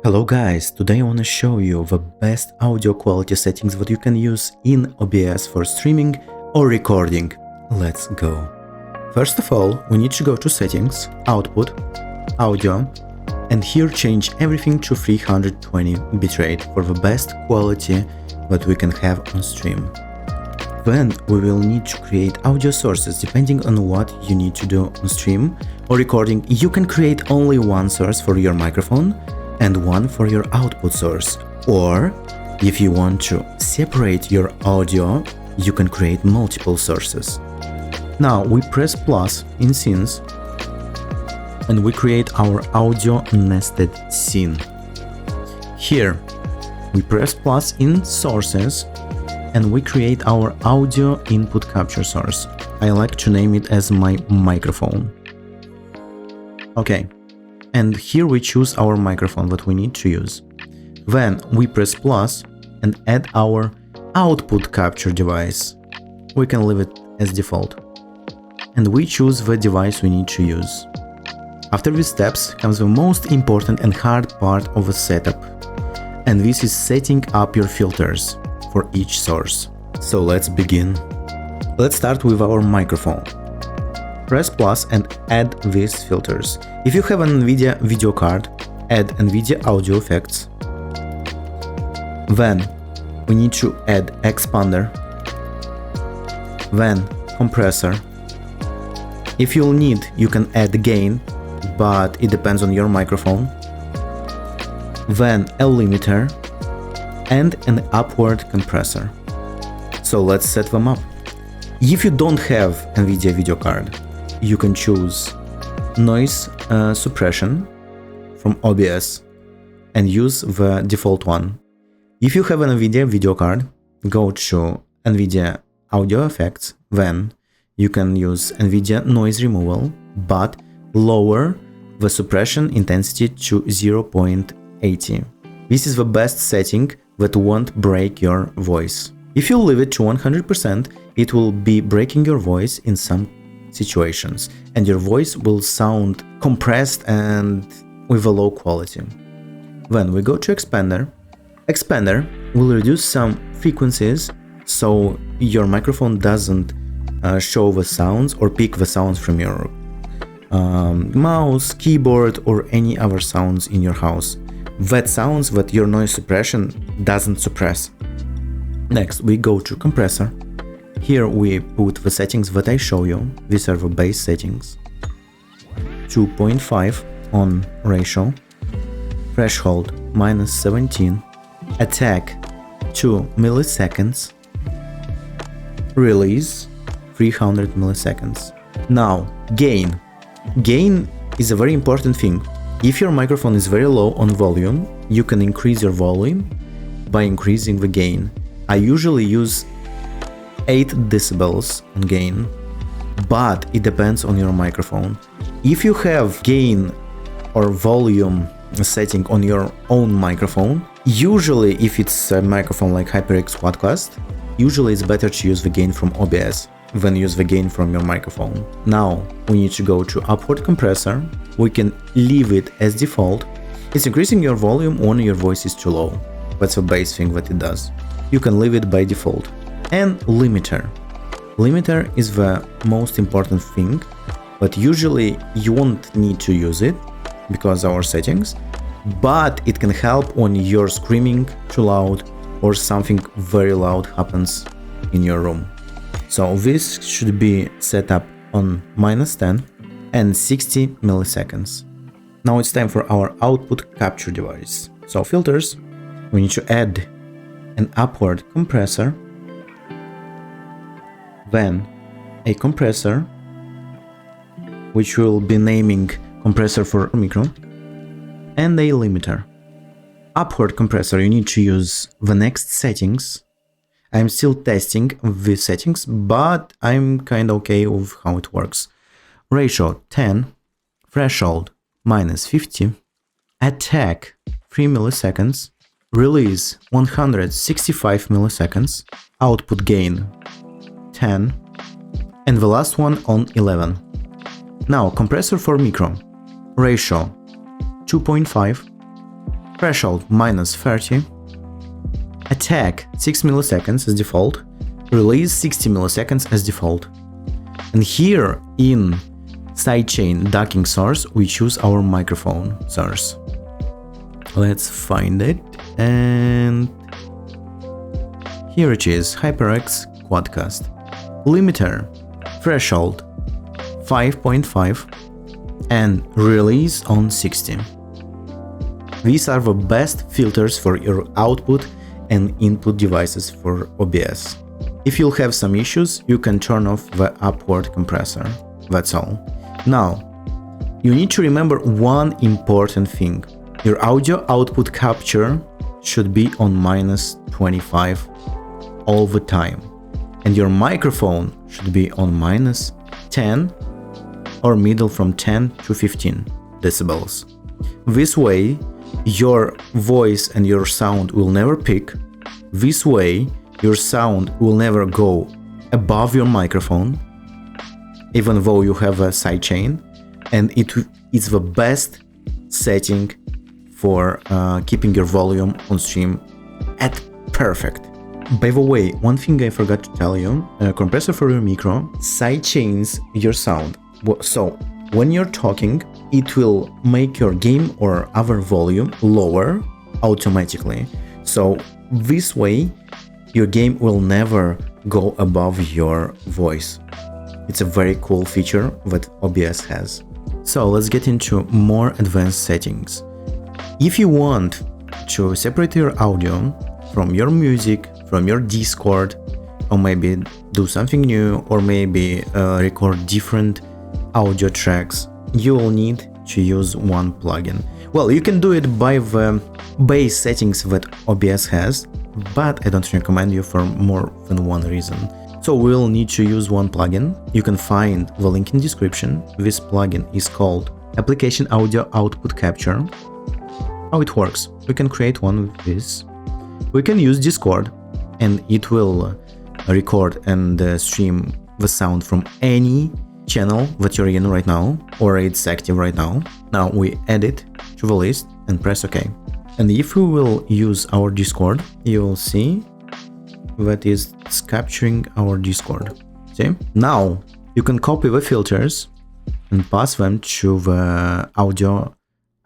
Hello guys, today I want to show you the best audio quality settings that you can use in OBS for streaming or recording. Let's go. First of all, we need to go to Settings, Output, Audio, and here change everything to 320 bitrate for the best quality that we can have on stream. Then we will need to create audio sources depending on what you need to do on stream or recording. You can create only one source for your microphone and one for your output source, or if you want to separate your audio, you can create multiple sources. Now we press plus in scenes and we create our audio nested scene. Here we press plus in sources and we create our audio input capture source. I like to name it as my microphone. Okay. And here we choose our microphone that we need to use. Then we press plus and add our output capture device. We can leave it as default. And we choose the device we need to use. After these steps comes the most important and hard part of the setup. And this is setting up your filters for each source. So let's begin. Let's start with our microphone. Press plus and add these filters. If you have an NVIDIA video card, add NVIDIA audio effects. Then we need to add expander. Then compressor. If you'll need, you can add gain, but it depends on your microphone. Then a limiter and an upward compressor. So let's set them up. If you don't have NVIDIA video card, you can choose noise suppression from OBS and use the default one. If you have an NVIDIA video card, go to NVIDIA audio effects, then you can use NVIDIA noise removal, but lower the suppression intensity to 0.80. This is the best setting that won't break your voice. If you leave it to 100%, it will be breaking your voice in some situations, and your voice will sound compressed and with a low quality. Then we go to expander. Expander will reduce some frequencies so your microphone doesn't show the sounds or pick the sounds from your mouse, keyboard, or any other sounds in your house. That sounds that your noise suppression doesn't suppress. Next we go to compressor. Here we put the settings that I show you. These are the base settings. 2.5 on ratio, threshold -17, attack 2 milliseconds, release 300 milliseconds. Now gain. Gain is a very important thing. If your microphone is very low on volume, you can increase your volume by increasing the gain. I usually use 8 decibels on gain, but it depends on your microphone. If you have gain or volume setting on your own microphone, usually if it's a microphone like HyperX Quadcast, usually it's better to use the gain from OBS than use the gain from your microphone. Now we need to go to upward compressor. We can leave it as default. It's increasing your volume when your voice is too low. That's the base thing that it does. You can leave it by default. And limiter. Limiter is the most important thing, but usually you won't need to use it because our settings, but it can help when you're screaming too loud or something very loud happens in your room. So this should be set up on -10 and 60 milliseconds. Now it's time for our output capture device. So filters, we need to add an upward compressor, then a compressor, which we'll be naming compressor for micro, and a limiter. Upward compressor, you need to use the next settings. I'm still testing these settings, but I'm kind of okay with how it works. Ratio 10, threshold -50, attack 3 milliseconds, release 165 milliseconds, output gain 10, and the last one on 11. Now compressor for micro, ratio 2.5, threshold -30, attack 6 milliseconds as default, release 60 milliseconds as default. And here in sidechain ducking source, we choose our microphone source. Let's find it, and here it is, HyperX Quadcast. Limiter, threshold 5.5 and release on 60. These are the best filters for your output and input devices for OBS. If you'll have some issues, you can turn off the upward compressor. That's all. Now, you need to remember one important thing. Your audio output capture should be on -25 all the time. And your microphone should be on -10 or middle from 10 to 15 decibels. This way, your voice and your sound will never peak. This way, your sound will never go above your microphone, even though you have a sidechain, and it's the best setting for keeping your volume on stream at perfect. By the way, one thing I forgot to tell you, compressor for your micro sidechains your sound. So when you're talking, it will make your gain or other volume lower automatically. So this way, your gain will never go above your voice. It's a very cool feature that OBS has. So let's get into more advanced settings. If you want to separate your audio from your music, from your Discord, or maybe do something new, or maybe record different audio tracks, you will need to use one plugin. Well, you can do it by the base settings that OBS has, but I don't recommend you for more than one reason. So we'll need to use one plugin. You can find the link in description. This plugin is called Application Audio Output Capture. How it works? We can create one with this. We can use Discord, and it will record and stream the sound from any channel that you're in right now, or it's active right now. Now we add it to the list and press OK. And if we will use our Discord, you will see that is capturing our Discord. See? Now you can copy the filters and pass them to the audio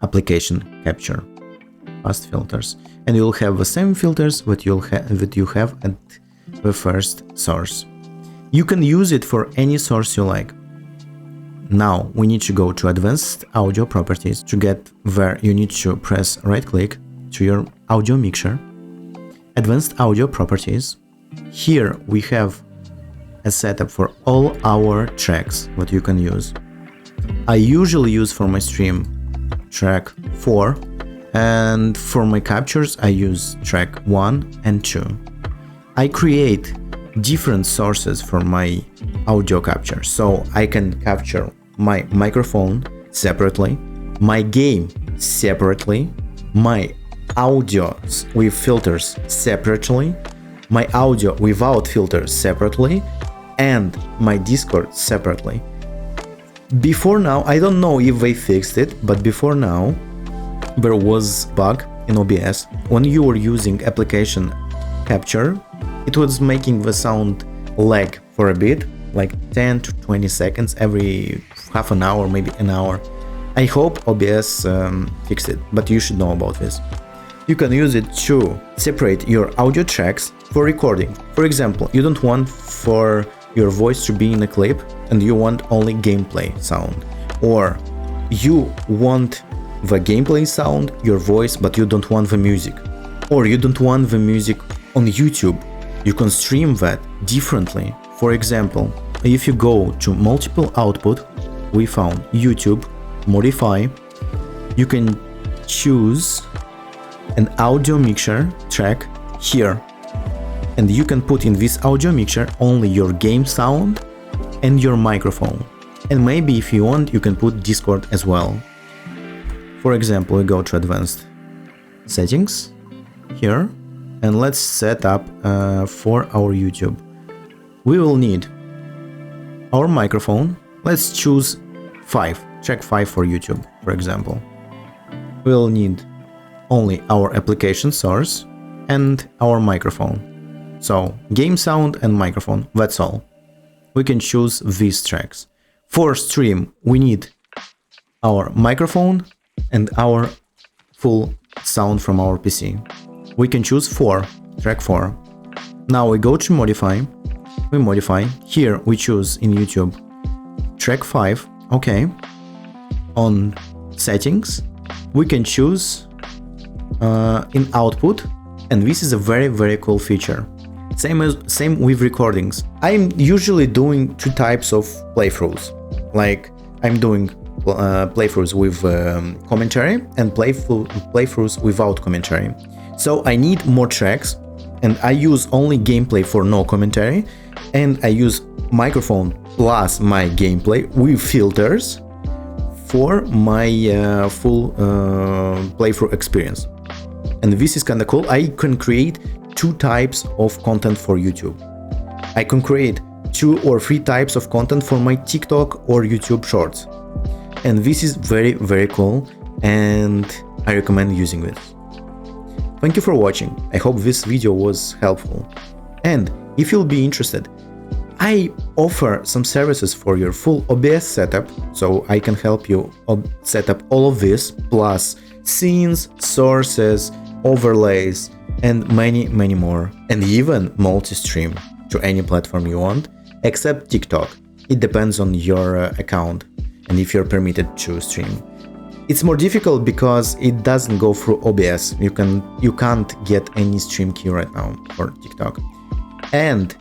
application capture. Past filters, and you'll have the same filters that you have at the first source. You can use it for any source you like. Now we need to go to Advanced Audio Properties. To get there, you need to press right-click to your audio mixer. Advanced Audio Properties. Here we have a setup for all our tracks that you can use. I usually use for my stream track 4, and for my captures I use track 1 and 2. I create different sources for my audio capture, so I can capture my microphone separately, my game separately, my audio with filters separately, my audio without filters separately, and my Discord separately. Before now, I don't know if they fixed it, but before now there was a bug in OBS. When you were using application capture, it was making the sound lag for a bit, like 10 to 20 seconds every half an hour, maybe an hour. I hope OBS fixed it, but you should know about this. You can use it to separate your audio tracks for recording. For example, you don't want for your voice to be in a clip and you want only gameplay sound, or you want the gameplay sound, your voice, but you don't want the music, or you don't want the music on YouTube. You can stream that differently. For example, if you go to multiple output, we found YouTube, modify, you can choose an audio mixer track here, and you can put in this audio mixer only your game sound and your microphone, and maybe if you want you can put Discord as well. For example, we go to advanced settings here, and let's set up for our YouTube. We will need our microphone. Let's choose 5, track 5 for YouTube, for example. We'll need only our application source and our microphone. So game sound and microphone, that's all. We can choose these tracks. For stream, we need our microphone and our full sound from our PC. We can choose track 4. Now we go to modify, we modify. Here we choose in YouTube track 5, okay. On settings, we can choose in output, and this is a very cool feature. Same with recordings. I'm usually doing 2 types of playthroughs. Like I'm doing playthroughs with commentary and playthroughs without commentary. So I need more tracks, and I use only gameplay for no commentary, and I use microphone plus my gameplay with filters for my full playthrough experience. And this is kind of cool. I can create 2 types of content for YouTube. I can create 2 or 3 types of content for my TikTok or YouTube shorts. And this is very cool, and I recommend using this. Thank you for watching. I hope this video was helpful. And if you'll be interested, I offer some services for your full OBS setup, so I can help you set up all of this, plus scenes, sources, overlays, and many more, and even multi-stream to any platform you want, except TikTok. It depends on your account and if you're permitted to stream. It's more difficult because it doesn't go through OBS. You can't get any stream key right now for TikTok. And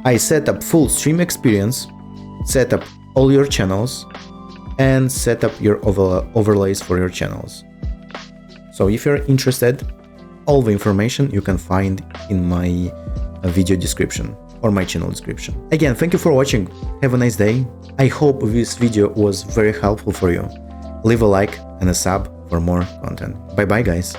I set up full stream experience, set up all your channels, and set up your overlays for your channels. So if you're interested, all the information you can find in my video description or my channel description. Again, thank you for watching. Have a nice day. I hope this video was very helpful for you. Leave a like and a sub for more content. Bye bye guys.